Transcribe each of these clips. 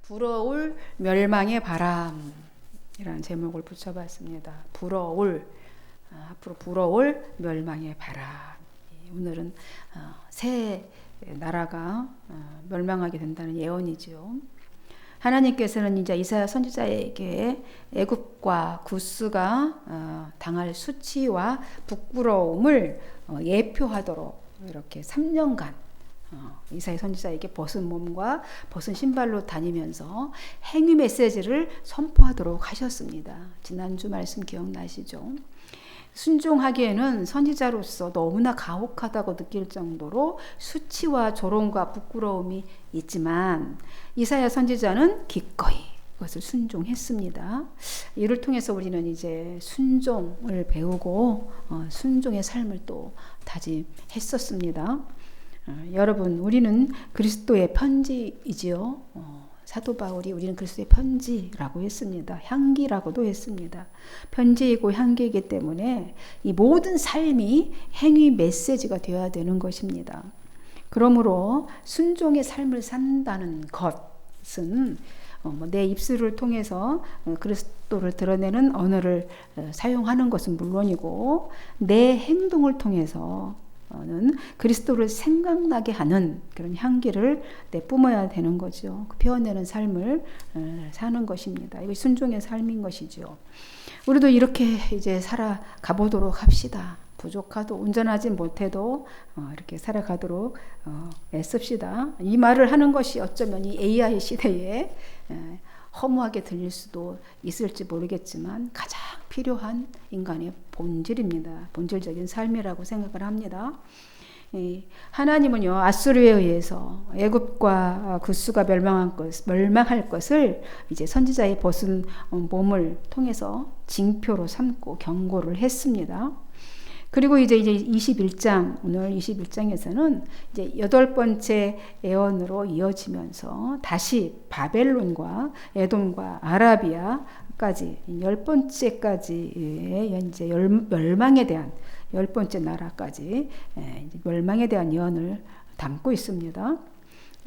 불어올 멸망의 바람이라는 제목을 붙여봤습니다. 앞으로 불어올 멸망의 바람. 오늘은 새 나라가 멸망하게 된다는 예언이죠. 하나님께서는 이제 이사야 선지자에게 애굽과 구스가 당할 수치와 부끄러움을 예표하도록 이렇게 3년간 이사야 선지자에게 벗은 몸과 벗은 신발로 다니면서 행위 메시지를 선포하도록 하셨습니다. 지난주 말씀 기억나시죠? 순종하기에는 선지자로서 너무나 가혹하다고 느낄 정도로 수치와 조롱과 부끄러움이 있지만 이사야 선지자는 기꺼이 그것을 순종했습니다. 이를 통해서 우리는 이제 순종을 배우고 순종의 삶을 또 다짐했었습니다. 여러분, 우리는 그리스도의 편지이지요. 사도 바울이 우리는 그리스도의 편지라고 했습니다. 향기라고도 했습니다. 편지이고 향기이기 때문에 이 모든 삶이 행위 메시지가 되어야 되는 것입니다. 그러므로 순종의 삶을 산다는 것은 내 입술을 통해서 그리스도를 드러내는 언어를 사용하는 것은 물론이고 내 행동을 통해서 는 그리스도를 생각나게 하는 그런 향기를 내뿜어야 되는 거죠. 그 표현되는 삶을 사는 것입니다. 이거 순종의 삶인 것이죠. 우리도 이렇게 이제 살아가 보도록 합시다. 부족하도 온전하지 못해도 이렇게 살아가도록 애씁시다. 이 말을 하는 것이 어쩌면 이 AI 시대에 허무하게 들릴 수도 있을지 모르겠지만 가장 필요한 인간의 본질입니다. 본질적인 삶이라고 생각을 합니다. 하나님은요, 아수르에 의해서 애굽과 구스가 멸망할 것을 이제 선지자의 벗은 몸을 통해서 징표로 삼고 경고를 했습니다. 그리고 이제 21장, 오늘 21장에서는 이제 8번째 예언으로 이어지면서 다시 바벨론과 에돔과 아라비아까지 10번째까지의 이제 멸망에 대한 10번째 나라까지 멸망에 대한 예언을 담고 있습니다.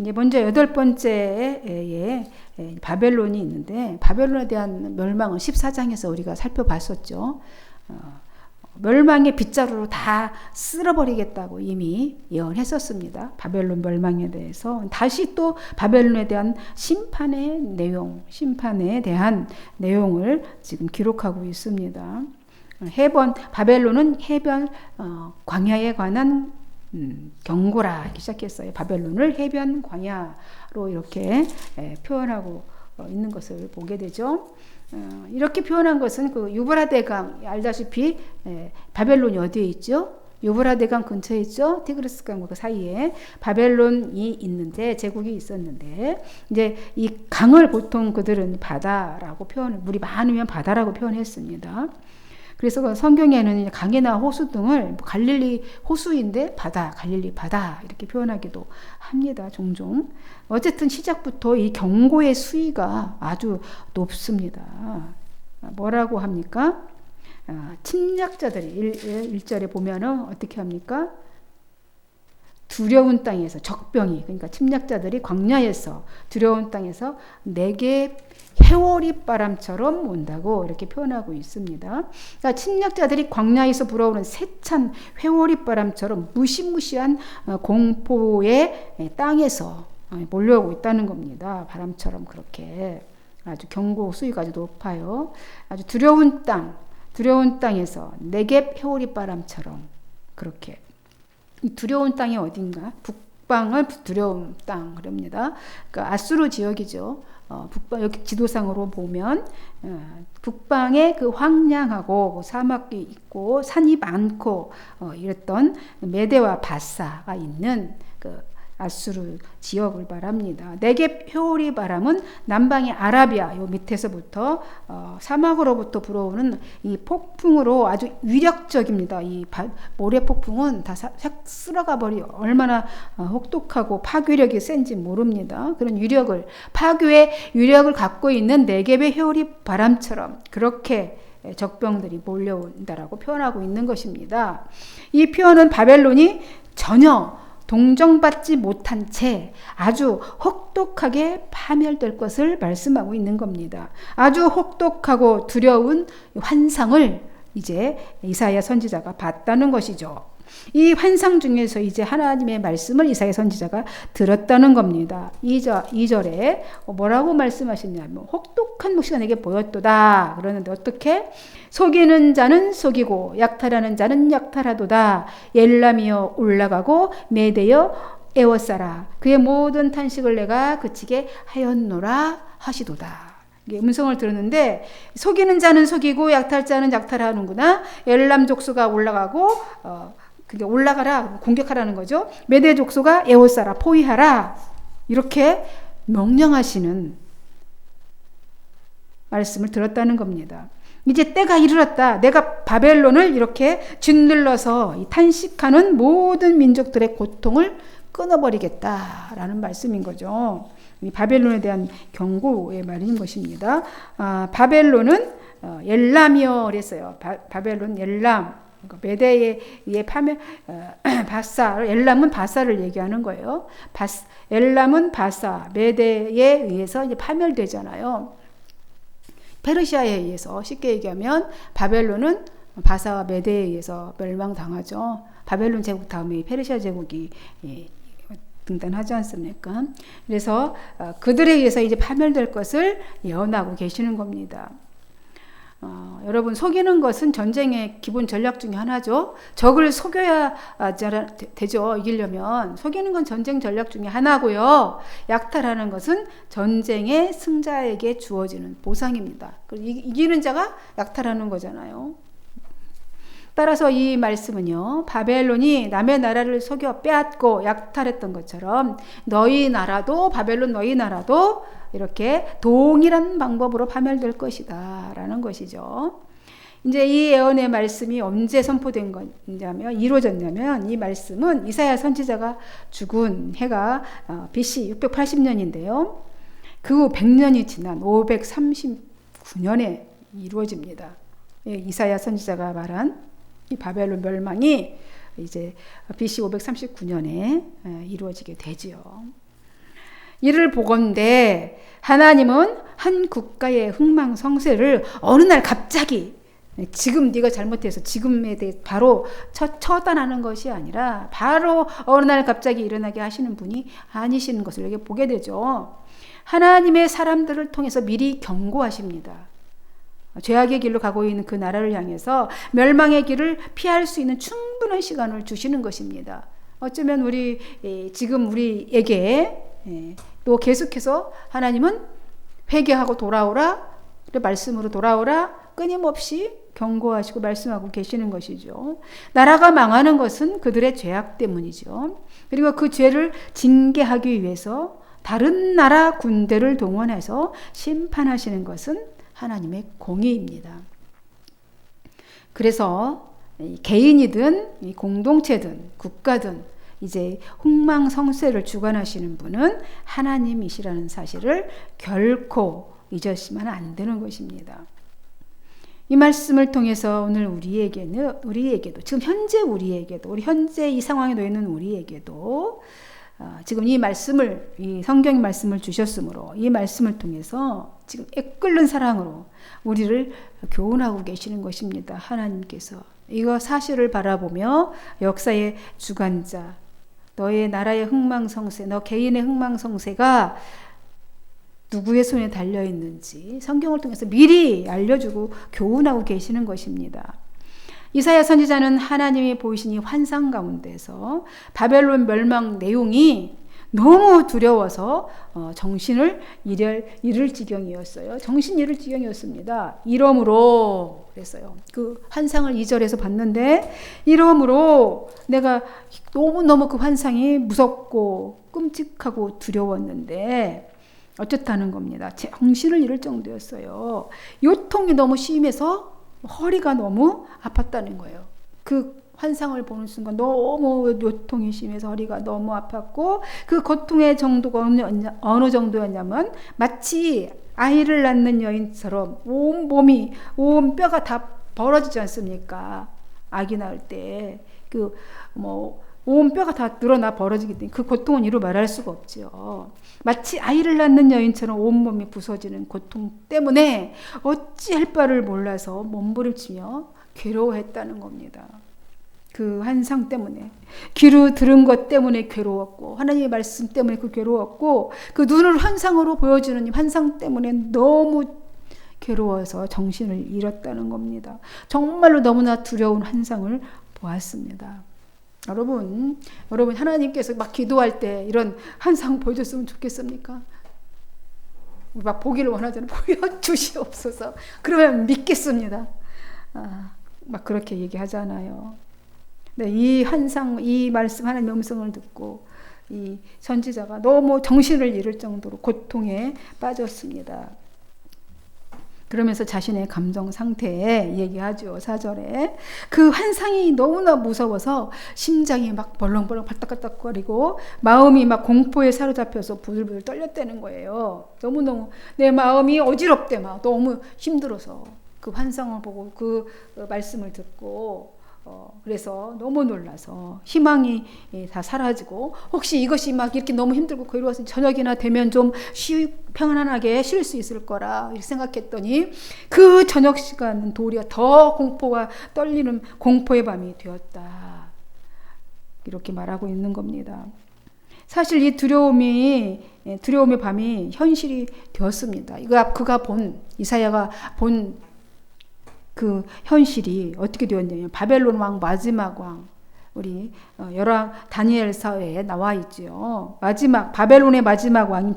이제 먼저 8번째에 바벨론이 있는데 바벨론에 대한 멸망은 14장에서 우리가 살펴봤었죠. 멸망의 빗자루로 다 쓸어버리겠다고 이미 예언했었습니다. 바벨론 멸망에 대해서 다시 또 바벨론에 대한 심판에 대한 내용을 지금 기록하고 있습니다. 바벨론은 해변 광야에 관한 경고라 이렇게 시작했어요. 바벨론을 해변 광야로 이렇게 표현하고 있는 것을 보게 되죠. 이렇게 표현한 것은 그 유브라데강 알다시피 바벨론이 어디에 있죠? 유브라데강 근처에 있죠. 티그리스 강과 그 사이에 바벨론이 있는데 제국이 있었는데 이제 이 강을 보통 그들은 바다라고 물이 많으면 바다라고 표현했습니다. 그래서 성경에는 강이나 호수 등을 갈릴리 호수인데 갈릴리 바다 이렇게 표현하기도 합니다. 종종. 어쨌든 시작부터 이 경고의 수위가 아주 높습니다. 뭐라고 합니까? 침략자들이 1절에 보면은 어떻게 합니까? 두려운 땅에서 적병이 그러니까 침략자들이 광야에서 두려운 땅에서 내게 회오리 바람처럼 온다고 이렇게 표현하고 있습니다. 그러니까 침략자들이 광야에서 불어오는 세찬 회오리 바람처럼 무시무시한 공포의 땅에서 몰려오고 있다는 겁니다. 바람처럼 그렇게 아주 경고 수위가 아주 높아요. 아주 두려운 땅에서 네겝 회오리 바람처럼 그렇게 두려운 땅이 어딘가? 북방을 두려운 땅 그럽니다. 그러니까 아수르 지역이죠. 북방 여기 지도상으로 보면 북방에 그 황량하고 사막이 있고 산이 많고 이랬던 메대와 바사가 있는 그 아수르 지역을 말합니다. 네겝 회오리 바람은 남방의 아라비아 요 밑에서부터 사막으로부터 불어오는 이 폭풍으로 아주 위력적입니다. 이 모래 폭풍은 다 쓸어가 버리 얼마나 혹독하고 파괴력이 센지 모릅니다. 그런 파괴의 위력을 갖고 있는 네겝의 회오리 바람처럼 그렇게 적병들이 몰려온다라고 표현하고 있는 것입니다. 이 표현은 바벨론이 전혀 동정받지 못한 채 아주 혹독하게 파멸될 것을 말씀하고 있는 겁니다. 아주 혹독하고 두려운 환상을 이제 이사야 선지자가 봤다는 것이죠. 이 환상 중에서 이제 하나님의 말씀을 이사야 선지자가 들었다는 겁니다. 2절에 뭐라고 말씀하셨냐면 혹독한 묵시가 내게 보였도다. 그러는데 어떻게? 속이는 자는 속이고 약탈하는 자는 약탈하도다. 엘람이여 올라가고 메대여 에워싸라. 그의 모든 탄식을 내가 그치게 하였노라 하시도다. 음성을 들었는데 속이는 자는 속이고 약탈자는 약탈하는구나. 엘람 족수가 올라가고 그게 올라가라, 공격하라는 거죠. 메대 족속아 에워싸라, 포위하라, 이렇게 명령하시는 말씀을 들었다는 겁니다. 이제 때가 이르렀다. 내가 바벨론을 이렇게 짓눌러서 탄식하는 모든 민족들의 고통을 끊어버리겠다라는 말씀인 거죠. 이 바벨론에 대한 경고의 말인 것입니다. 바벨론은 엘람이여 그랬어요. 바벨론 엘람. 메대에 의해 파멸, 바사, 엘람은 바사를 얘기하는 거예요. 엘람은 바사, 메대에 의해서 이제 파멸되잖아요. 페르시아에 의해서 쉽게 얘기하면 바벨론은 바사와 메대에 의해서 멸망당하죠. 바벨론 제국 다음에 페르시아 제국이 등단하지 않습니까? 그래서 그들에 의해서 이제 파멸될 것을 예언하고 계시는 겁니다. 여러분, 속이는 것은 전쟁의 기본 전략 중에 하나죠. 적을 속여야 되죠. 이기려면. 속이는 건 전쟁 전략 중에 하나고요. 약탈하는 것은 전쟁의 승자에게 주어지는 보상입니다. 이기는 자가 약탈하는 거잖아요. 따라서 이 말씀은요, 바벨론이 남의 나라를 속여 빼앗고 약탈했던 것처럼 너희 나라도, 바벨론 너희 나라도 이렇게 동일한 방법으로 파멸될 것이다 라는 것이죠. 이제 이 예언의 말씀이 언제 선포된 거냐면, 이루어졌냐면, 이 말씀은 이사야 선지자가 죽은 해가 BC 680년인데요. 그 후 100년이 지난 539년에 이루어집니다. 이사야 선지자가 말한 이 바벨론 멸망이 이제 BC 539년에 이루어지게 되지요. 이를 보건대 하나님은 한 국가의 흥망성쇠를 어느 날 갑자기, 지금 네가 잘못해서 지금에 대해 바로 처단하는 것이 아니라 바로 어느 날 갑자기 일어나게 하시는 분이 아니시는 것을 여기 보게 되죠. 하나님의 사람들을 통해서 미리 경고하십니다. 죄악의 길로 가고 있는 그 나라를 향해서 멸망의 길을 피할 수 있는 충분한 시간을 주시는 것입니다. 어쩌면 지금 우리에게 또 계속해서 하나님은 회개하고 돌아오라, 말씀으로 돌아오라 끊임없이 경고하시고 말씀하고 계시는 것이죠. 나라가 망하는 것은 그들의 죄악 때문이죠. 그리고 그 죄를 징계하기 위해서 다른 나라 군대를 동원해서 심판하시는 것은 하나님의 공의입니다. 그래서 개인이든 공동체든 국가든 이제 흥망성쇠를 주관하시는 분은 하나님이시라는 사실을 결코 잊으시면 안 되는 것입니다. 이 말씀을 통해서 오늘 우리에게도 지금 현재 우리에게도, 우리 현재 이 상황에 놓여 있는 우리에게도 지금 이 성경 말씀을 주셨으므로 이 말씀을 통해서 지금 애끓는 사랑으로 우리를 교훈하고 계시는 것입니다. 하나님께서 이거 사실을 바라보며 역사의 주관자, 너의 나라의 흥망성쇠, 너 개인의 흥망성쇠가 누구의 손에 달려있는지 성경을 통해서 미리 알려주고 교훈하고 계시는 것입니다. 이사야 선지자는 하나님이 보이신 이 환상 가운데서 바벨론 멸망 내용이 너무 두려워서 정신을 잃을 지경이었어요. 정신 잃을 지경이었습니다. 이러므로 그랬어요. 그 환상을 2절에서 봤는데, 이러므로 내가 너무너무 그 환상이 무섭고 끔찍하고 두려웠는데 어쨌다는 겁니다. 정신을 잃을 정도였어요. 요통이 너무 심해서 허리가 너무 아팠다는 거예요. 그 환상을 보는 순간 너무 요통이 심해서 허리가 너무 아팠고, 그 고통의 정도가 어느 정도였냐면 마치 아이를 낳는 여인처럼 온 뼈가 다 벌어지지 않습니까? 아기 낳을 때 온 뼈가 다 늘어나 벌어지기 때문에 그 고통은 이루 말할 수가 없죠. 마치 아이를 낳는 여인처럼 온몸이 부서지는 고통 때문에 어찌할 바를 몰라서 몸부림치며 괴로워했다는 겁니다. 그 환상 때문에, 귀로 들은 것 때문에 괴로웠고, 하나님의 말씀 때문에 그 괴로웠고, 그 눈을 환상으로 보여주는 환상 때문에 너무 괴로워서 정신을 잃었다는 겁니다. 정말로 너무나 두려운 환상을 보았습니다. 여러분 하나님께서 막 기도할 때 이런 환상 보여줬으면 좋겠습니까? 막 보기를 원하잖아요. 보여주시옵소서. 그러면 믿겠습니다. 막 그렇게 얘기하잖아요. 네, 이 환상, 이 말씀, 하나님의 음성을 듣고 이 선지자가 너무 정신을 잃을 정도로 고통에 빠졌습니다. 그러면서 자신의 감정 상태에 얘기하죠. 4절에 그 환상이 너무나 무서워서 심장이 막 벌렁벌렁 발딱발딱거리고 마음이 막 공포에 사로잡혀서 부들부들 떨렸다는 거예요. 너무너무 내 마음이 어지럽대. 막 너무 힘들어서 그 환상을 보고 그 말씀을 듣고 그래서 너무 놀라서 희망이 다 사라지고 혹시 이것이 막 이렇게 너무 힘들고 괴로워서 저녁이나 되면 좀 평안하게 쉴 수 있을 거라 이렇게 생각했더니 그 저녁 시간은 도리어 더 공포가 떨리는 공포의 밤이 되었다. 이렇게 말하고 있는 겁니다. 사실 이 두려움의 밤이 현실이 되었습니다. 이사야가 본 그 현실이 어떻게 되었냐면 바벨론 왕 마지막 왕 우리 열왕 다니엘서에 나와 있죠. 바벨론의 마지막 왕인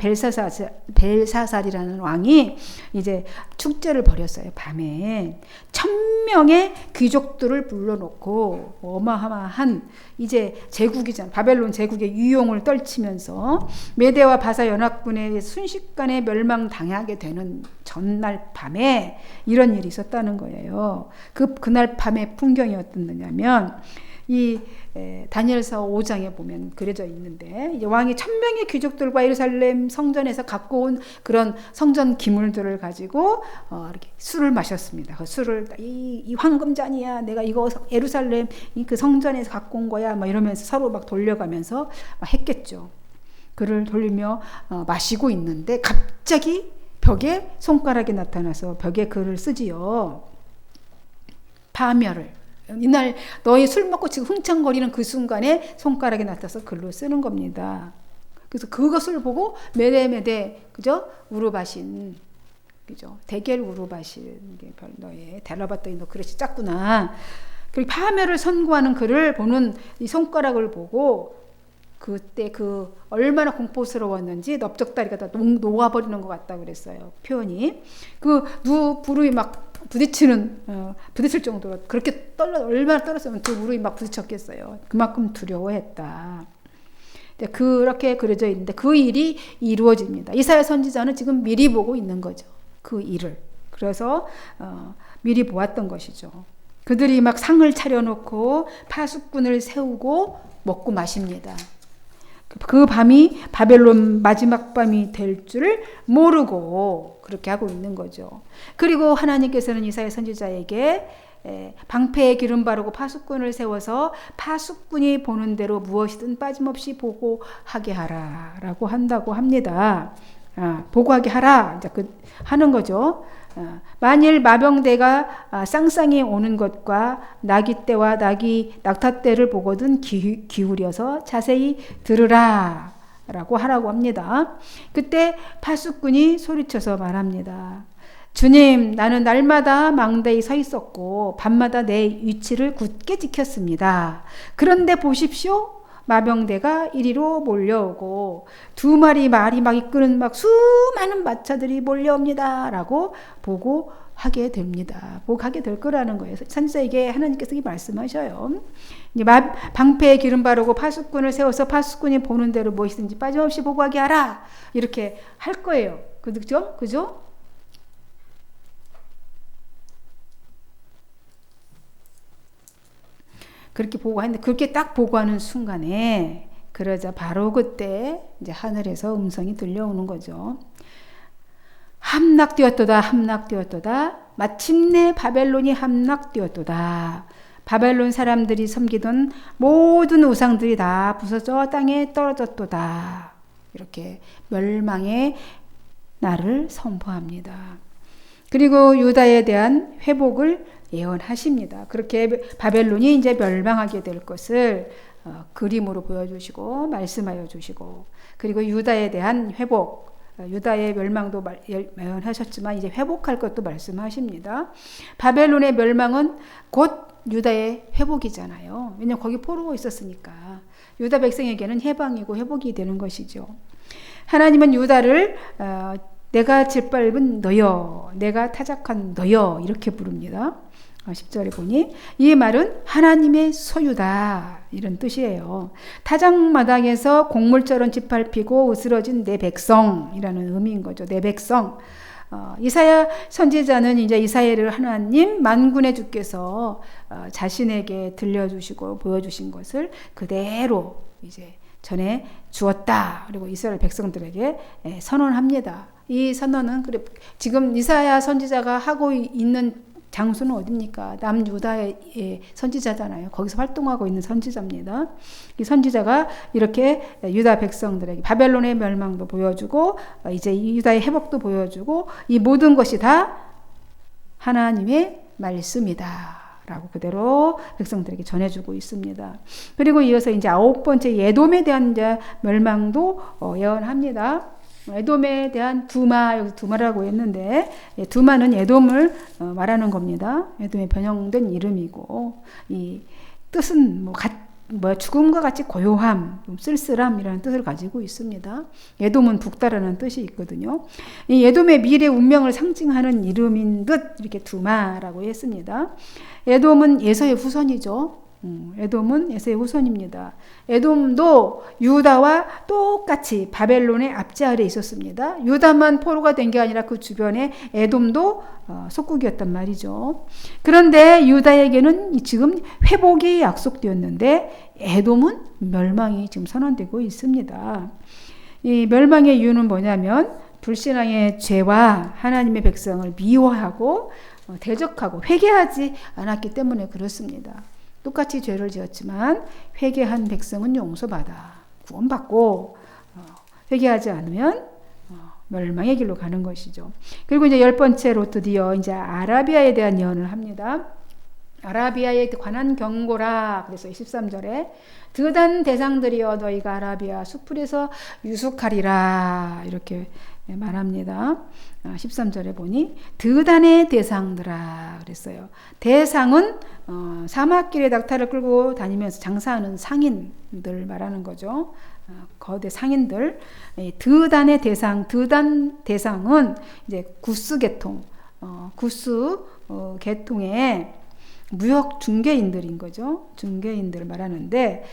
벨사살이라는 왕이 이제 축제를 벌였어요. 밤에 1000명의 귀족들을 불러놓고 어마어마한 이제 제국이잖아요. 바벨론 제국의 유용을 떨치면서 메대와 바사 연합군에 순식간에 멸망당하게 되는 전날 밤에 이런 일이 있었다는 거예요. 그날 밤의 풍경이 어떻느냐면 이 다니엘서 5장에 보면 그려져 있는데 이제 왕이 1000명의 귀족들과 예루살렘 성전에서 갖고 온 그런 성전 기물들을 가지고 이렇게 술을 마셨습니다. 그 술을 이 황금잔이야, 내가 이거 예루살렘 그 성전에서 갖고 온 거야, 막 이러면서 서로 막 돌려가면서 막 했겠죠. 그를 돌리며 마시고 있는데 갑자기 벽에 손가락이 나타나서 벽에 글을 쓰지요. 파멸을. 이날 너희 술 먹고 지금 흥청거리는 그 순간에 손가락이 나타나서 글로 쓰는 겁니다. 그래서 그것을 보고 메레메데 그죠? 우르바신 그죠? 대겔 우르바신 너의 달라봤더니 너 그릇이 작구나. 그리고 파멸을 선고하는 글을 보는 이 손가락을 보고 그때 그 얼마나 공포스러웠는지 넓적다리가 다 녹아버리는 것 같다 그랬어요. 표현이 무릎이 막 부딪힐 정도로 그렇게 얼마나 떨었으면 그 무릎이 막 부딪혔겠어요. 그만큼 두려워했다. 그렇게 그려져 있는데 그 일이 이루어집니다. 이사야 선지자는 지금 미리 보고 있는 거죠. 그 일을. 그래서 미리 보았던 것이죠. 그들이 막 상을 차려놓고 파수꾼을 세우고 먹고 마십니다. 그 밤이 바벨론 마지막 밤이 될 줄을 모르고 그렇게 하고 있는 거죠. 그리고 하나님께서는 이사야 선지자에게 방패에 기름 바르고 파수꾼을 세워서 파수꾼이 보는 대로 무엇이든 빠짐없이 보고하게 하라라고 한다고 합니다. 보고하게 하라 이제 하는 거죠. 만일 마병대가 쌍쌍이 오는 것과 나귀 떼와 낙타 떼를 보거든 기울여서 자세히 들으라 라고 하라고 합니다. 그때 파수꾼이 소리쳐서 말합니다. 주님, 나는 날마다 망대에 서 있었고 밤마다 내 위치를 굳게 지켰습니다. 그런데 보십시오. 마병대가 이리로 몰려오고 두 마리 말이 막 이끄는 막 수많은 마차들이 몰려옵니다. 라고 보고하게 됩니다. 보고하게 될 거라는 거예요. 선지자에게 하나님께서 말씀하셔요. 방패에 기름 바르고 파수꾼을 세워서 파수꾼이 보는 대로 무엇이든지 빠짐없이 보고하게 하라. 이렇게 할 거예요. 그죠? 그죠? 그렇게 보고하는데 그렇게 딱 보고하는 순간에 그러자 바로 그때 이제 하늘에서 음성이 들려오는 거죠. 함락되었도다. 함락되었도다. 마침내 바벨론이 함락되었도다. 바벨론 사람들이 섬기던 모든 우상들이 다 부서져 땅에 떨어졌도다. 이렇게 멸망의 날을 선포합니다. 그리고 유다에 대한 회복을 예언하십니다. 그렇게 바벨론이 이제 멸망하게 될 것을 그림으로 보여주시고 말씀하여 주시고, 그리고 유다에 대한 회복, 유다의 멸망도 예언하셨지만 이제 회복할 것도 말씀하십니다. 바벨론의 멸망은 곧 유다의 회복이잖아요. 왜냐하면 거기 포로가 있었으니까 유다 백성에게는 해방이고 회복이 되는 것이죠. 하나님은 유다를 내가 짓밟은 너여, 내가 타작한 너여 이렇게 부릅니다. 10절에 보니 이 말은 하나님의 소유다 이런 뜻이에요. 타작마당에서 곡물처럼 짓밟히고 으스러진 내 백성이라는 의미인 거죠. 내 백성. 이사야 선지자는 이제 이사야를 하나님 만군의 주께서 자신에게 들려주시고 보여주신 것을 그대로 이제 전해 주었다. 그리고 이스라엘 백성들에게 선언합니다. 이 선언은 지금 이사야 선지자가 하고 있는 장소는 어디입니까? 남유다의 선지자잖아요. 거기서 활동하고 있는 선지자입니다. 이 선지자가 이렇게 유다 백성들에게 바벨론의 멸망도 보여주고 이제 유다의 회복도 보여주고 이 모든 것이 다 하나님의 말씀이다 라고 그대로 백성들에게 전해주고 있습니다. 그리고 이어서 이제 9번째 에돔에 대한 이제 멸망도 예언합니다. 에돔에 대한 두마, 여기서 두마라고 했는데 두마는 에돔을 말하는 겁니다. 에돔의 변형된 이름이고 이 뜻은 죽음과 같이 고요함, 쓸쓸함이라는 뜻을 가지고 있습니다. 에돔은 북다라는 뜻이 있거든요. 이 에돔의 미래 운명을 상징하는 이름인 듯 이렇게 두마라고 했습니다. 에돔은 에서의 후손이죠. 에돔은 에서의 후손입니다. 에돔도 유다와 똑같이 바벨론의 압제 아래 있었습니다. 유다만 포로가 된 게 아니라 그 주변에 에돔도 속국이었단 말이죠. 그런데 유다에게는 지금 회복이 약속되었는데 에돔은 멸망이 지금 선언되고 있습니다. 이 멸망의 이유는 뭐냐면 불신앙의 죄와 하나님의 백성을 미워하고 대적하고 회개하지 않았기 때문에 그렇습니다. 똑같이 죄를 지었지만 회개한 백성은 용서받아 구원받고 회개하지 않으면 멸망의 길로 가는 것이죠. 그리고 이제 10번째로 드디어 이제 아라비아에 대한 예언을 합니다. 아라비아에 관한 경고라. 그래서 13절에 드단 대상들이여 너희가 아라비아 수풀에서 유숙하리라 이렇게 말합니다. 13절에 보니 드단의 대상들아 그랬어요. 대상은 사막길에 낙타를 끌고 다니면서 장사하는 상인들 말하는 거죠. 거대 상인들. 드단의 대상, 드단 대상은 이제 구스 계통, 구스 계통의 무역 중개인들인 거죠. 중개인들을 말하는데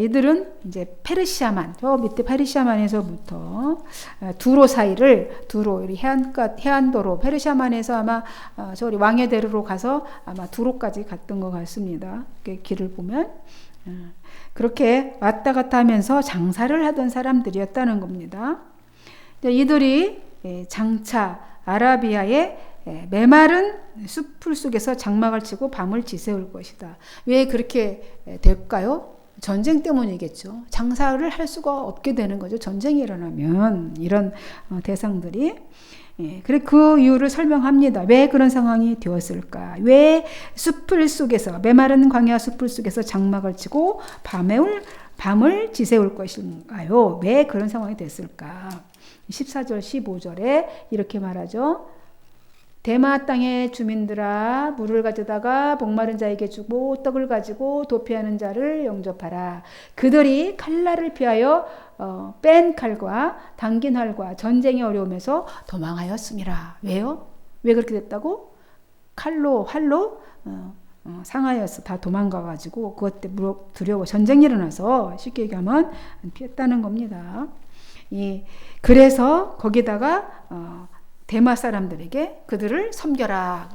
이들은 이제 페르시아만, 저 밑에 페르시아만에서부터 두로 사이를 두로 해안도로 페르시아만에서 아마 저리 왕의대로로 가서 아마 두로까지 갔던 것 같습니다. 길을 보면 그렇게 왔다 갔다 하면서 장사를 하던 사람들이었다는 겁니다. 이들이 장차 아라비아의 메마른 숲풀 속에서 장막을 치고 밤을 지새울 것이다. 왜 그렇게 될까요? 전쟁 때문이겠죠. 장사를 할 수가 없게 되는 거죠. 전쟁이 일어나면 이런 대상들이. 그래 그 이유를 설명합니다. 왜 그런 상황이 되었을까? 왜 숲풀 속에서 메마른 광야 숲풀 속에서 장막을 치고 밤을 지새울 것인가요? 왜 그런 상황이 됐을까? 14절 15절에 이렇게 말하죠. 대마 땅의 주민들아 물을 가져다가 목마른 자에게 주고 떡을 가지고 도피하는 자를 영접하라. 그들이 칼날을 피하여 뺀 칼과 당긴 활과 전쟁의 어려움에서 도망하였음이라. 왜요? 왜 그렇게 됐다고? 칼로 활로 상하여서 다 도망가가지고 그것 때문에 두려워 전쟁이 일어나서 쉽게 얘기하면 피했다는 겁니다. 그래서 거기다가 대마 사람들에게 그들을 섬겨라,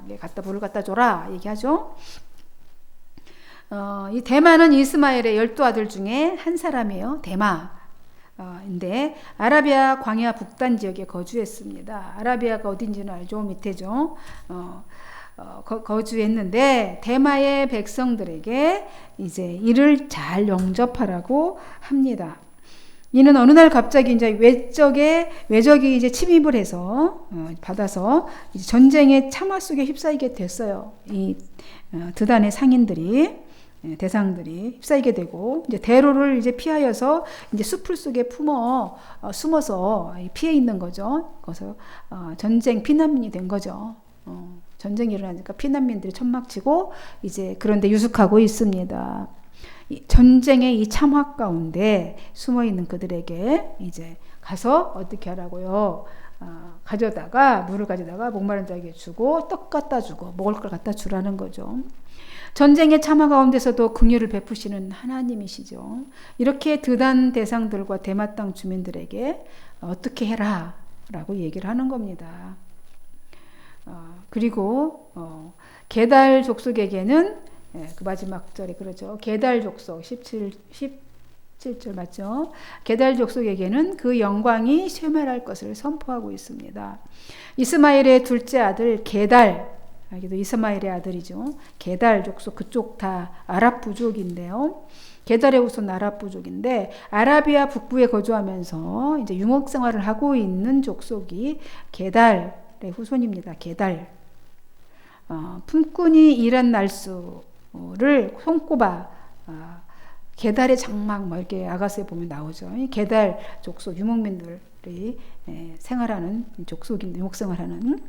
물을 갖다 줘라 얘기하죠. 이 대마는 이스마엘의 12아들 중에 한 사람이에요. 대마인데 아라비아 광야 북단 지역에 거주했습니다. 아라비아가 어딘지는 알죠? 밑에죠. 거주했는데 대마의 백성들에게 이제 이를 잘 영접하라고 합니다. 이는 어느 날 갑자기 이제 외적이 이제 침입을 해서 받아서 이제 전쟁의 참화 속에 휩싸이게 됐어요. 이 드단의 상인들이 대상들이 휩싸이게 되고 이제 대로를 이제 피하여서 이제 숲을 속에 숨어서 피해 있는 거죠. 그래서 전쟁 피난민이 된 거죠. 전쟁이 일어나니까 피난민들이 천막치고 이제 그런데 유숙하고 있습니다. 전쟁의 이 참화 가운데 숨어 있는 그들에게 이제 가서 어떻게 하라고요? 물을 가져다가 목마른 자에게 주고 떡 갖다 주고 먹을 걸 갖다 주라는 거죠. 전쟁의 참화 가운데서도 긍휼을 베푸시는 하나님이시죠. 이렇게 드단 대상들과 대마 땅 주민들에게 어떻게 해라 라고 얘기를 하는 겁니다. 그리고 게달 족속에게는 그 마지막 절에 그러죠. 게달 족속 17절 맞죠? 게달 족속에게는 그 영광이 쇠멸할 것을 선포하고 있습니다. 이스마엘의 둘째 아들 게달, 여기도 이스마엘의 아들이죠. 게달 족속 그쪽 다 아랍 부족인데요. 게달의 후손 아랍 부족인데 아라비아 북부에 거주하면서 이제 유목 생활을 하고 있는 족속이 게달의 후손입니다. 게달. 품꾼이 일한 날수를 손꼽아 게달의 장막 이렇게 아가서에 보면 나오죠. 게달 족속 유목민들이 생활하는 족속인데 유목생활하는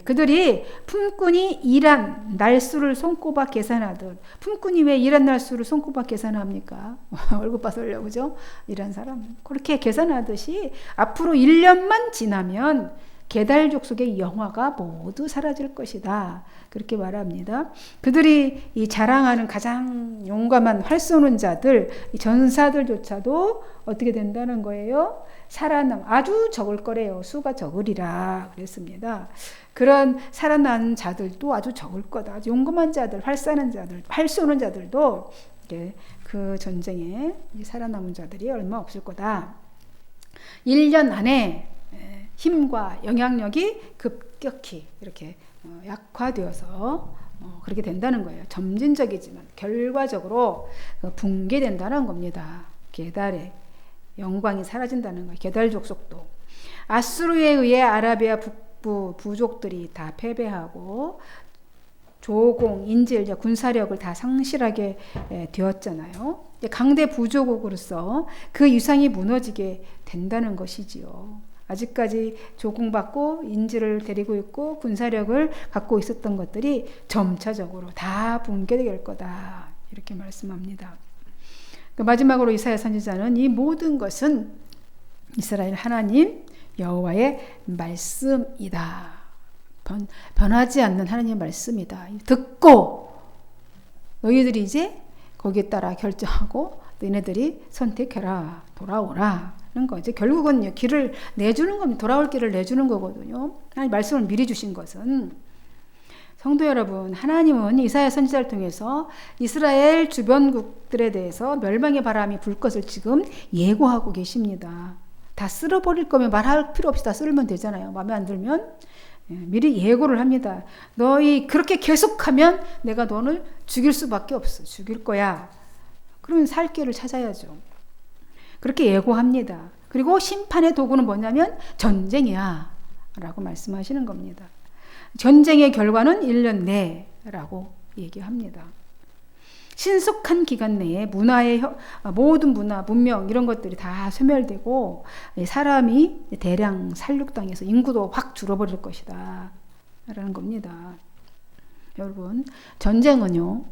그들이 품꾼이 일한 날수를 손꼽아 계산하듯 품꾼이 왜 일한 날수를 손꼽아 계산합니까? 월급 받으려고 그죠? 일한 사람 그렇게 계산하듯이 앞으로 1년만 지나면 게달 족속의 영화가 모두 사라질 것이다. 그렇게 말합니다. 그들이 이 자랑하는 가장 용감한 활 쏘는 자들, 이 전사들조차도 어떻게 된다는 거예요? 아주 적을 거래요. 수가 적으리라 그랬습니다. 그런 살아난 자들도 아주 적을 거다. 아주 용감한 자들, 활 쏘는 자들도 그 전쟁에 살아남은 자들이 얼마 없을 거다. 1년 안에 힘과 영향력이 급격히 이렇게 약화되어서 그렇게 된다는 거예요. 점진적이지만 결과적으로 붕괴된다는 겁니다. 게달의 영광이 사라진다는 거예요. 게달 족속도 아수르에 의해 아라비아 북부 부족들이 다 패배하고 조공, 인질, 군사력을 다 상실하게 되었잖아요. 강대 부조국으로서 그 유산이 무너지게 된다는 것이지요. 아직까지 조공받고 인질을 데리고 있고 군사력을 갖고 있었던 것들이 점차적으로 다 붕괴될 거다. 이렇게 말씀합니다. 마지막으로 이사야 선지자는 이 모든 것은 이스라엘 하나님 여호와의 말씀이다. 변하지 않는 하나님의 말씀이다. 듣고 너희들이 이제 거기에 따라 결정하고 너희들이 선택해라. 돌아오라. 거죠. 결국은 길을 내주는 겁니다. 돌아올 길을 내주는 거거든요. 하나님 말씀을 미리 주신 것은 성도 여러분, 하나님은 이사야 선지자를 통해서 이스라엘 주변국들에 대해서 멸망의 바람이 불 것을 지금 예고하고 계십니다. 다 쓸어버릴 거면 말할 필요 없이 다 쓸면 되잖아요. 마음에 안 들면 미리 예고를 합니다. 너희 그렇게 계속하면 내가 너를 죽일 수밖에 없어. 죽일 거야. 그러면 살 길을 찾아야죠. 그렇게 예고합니다. 그리고 심판의 도구는 뭐냐면 전쟁이야 라고 말씀하시는 겁니다. 전쟁의 결과는 1년 내라고 얘기합니다. 신속한 기간 내에 모든 문화, 문명 이런 것들이 다 소멸되고 사람이 대량 살육당해서 인구도 확 줄어버릴 것이다 라는 겁니다. 여러분, 전쟁은요,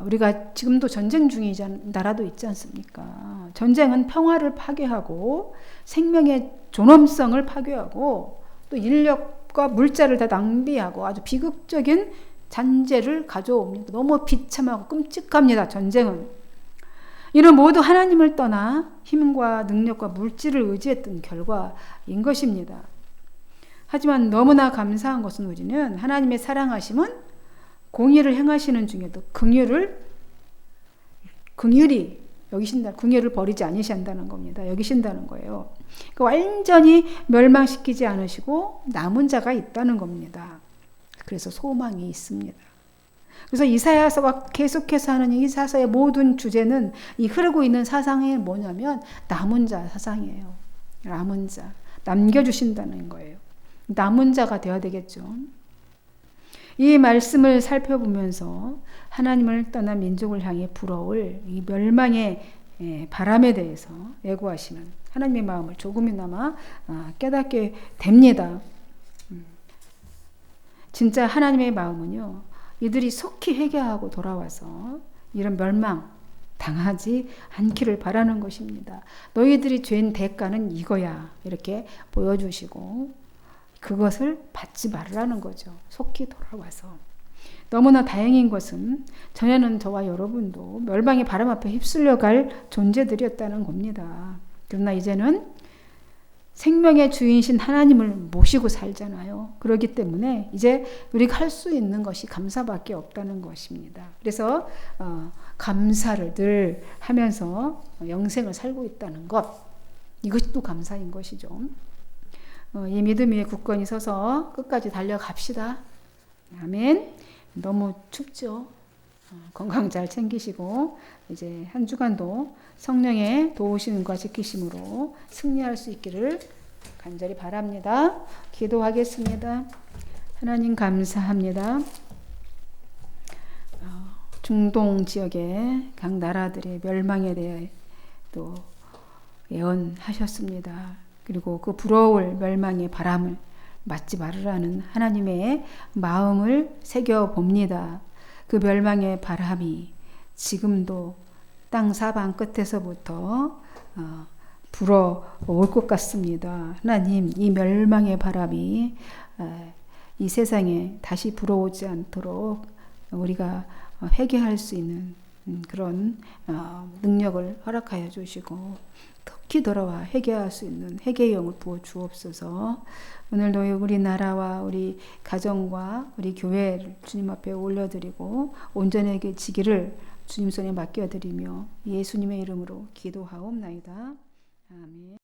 우리가 지금도 전쟁 중인 나라도 있지 않습니까? 전쟁은 평화를 파괴하고 생명의 존엄성을 파괴하고 또 인력과 물자를 다 낭비하고 아주 비극적인 잔재를 가져옵니다. 너무 비참하고 끔찍합니다. 전쟁은. 이는 모두 하나님을 떠나 힘과 능력과 물질을 의지했던 결과인 것입니다. 하지만 너무나 감사한 것은 우리는 하나님의 사랑하심은 공의를 행하시는 중에도 긍휼히 여기신다. 긍휼을 버리지 않으신다는 겁니다. 여기신다는 거예요. 그러니까 완전히 멸망시키지 않으시고 남은 자가 있다는 겁니다. 그래서 소망이 있습니다. 그래서 이사야서가 계속해서 하는 이 사서의 모든 주제는 이 흐르고 있는 사상이 뭐냐면 남은 자 사상이에요. 남은 자. 남겨주신다는 거예요. 남은 자가 되어야 되겠죠. 이 말씀을 살펴보면서 하나님을 떠난 민족을 향해 불어올 이 멸망의 바람에 대해서 예고하시는 하나님의 마음을 조금이나마 깨닫게 됩니다. 진짜 하나님의 마음은요, 이들이 속히 회개하고 돌아와서 이런 멸망 당하지 않기를 바라는 것입니다. 너희들이 죄인 대가는 이거야, 이렇게 보여주시고 그것을 받지 말라는 거죠. 속히 돌아와서. 너무나 다행인 것은 전에는 저와 여러분도 멸망의 바람 앞에 휩쓸려 갈 존재들이었다는 겁니다. 그러나 이제는 생명의 주인이신 하나님을 모시고 살잖아요. 그렇기 때문에 이제 우리가 할 수 있는 것이 감사밖에 없다는 것입니다. 그래서 감사를 늘 하면서 영생을 살고 있다는 것, 이것이 또 감사인 것이죠. 이 믿음 위에 굳건히 서서 끝까지 달려갑시다. 아멘. 너무 춥죠. 건강 잘 챙기시고 이제 한 주간도 성령의 도우심과 지키심으로 승리할 수 있기를 간절히 바랍니다. 기도하겠습니다. 하나님 감사합니다. 중동 지역의 각 나라들의 멸망에 대해 또 예언하셨습니다. 그리고 그 불어올 멸망의 바람을 맞지 말으라는 하나님의 마음을 새겨봅니다. 그 멸망의 바람이 지금도 땅 사방 끝에서부터 불어올 것 같습니다. 하나님, 이 멸망의 바람이 이 세상에 다시 불어오지 않도록 우리가 회개할 수 있는 그런 능력을 허락하여 주시고 특히 돌아와 회개할 수 있는 회개의 영을 부어 주옵소서. 오늘도 우리나라와 우리 가정과 우리 교회를 주님 앞에 올려드리고 온전해지기를 주님 손에 맡겨드리며 예수님의 이름으로 기도하옵나이다. 아멘.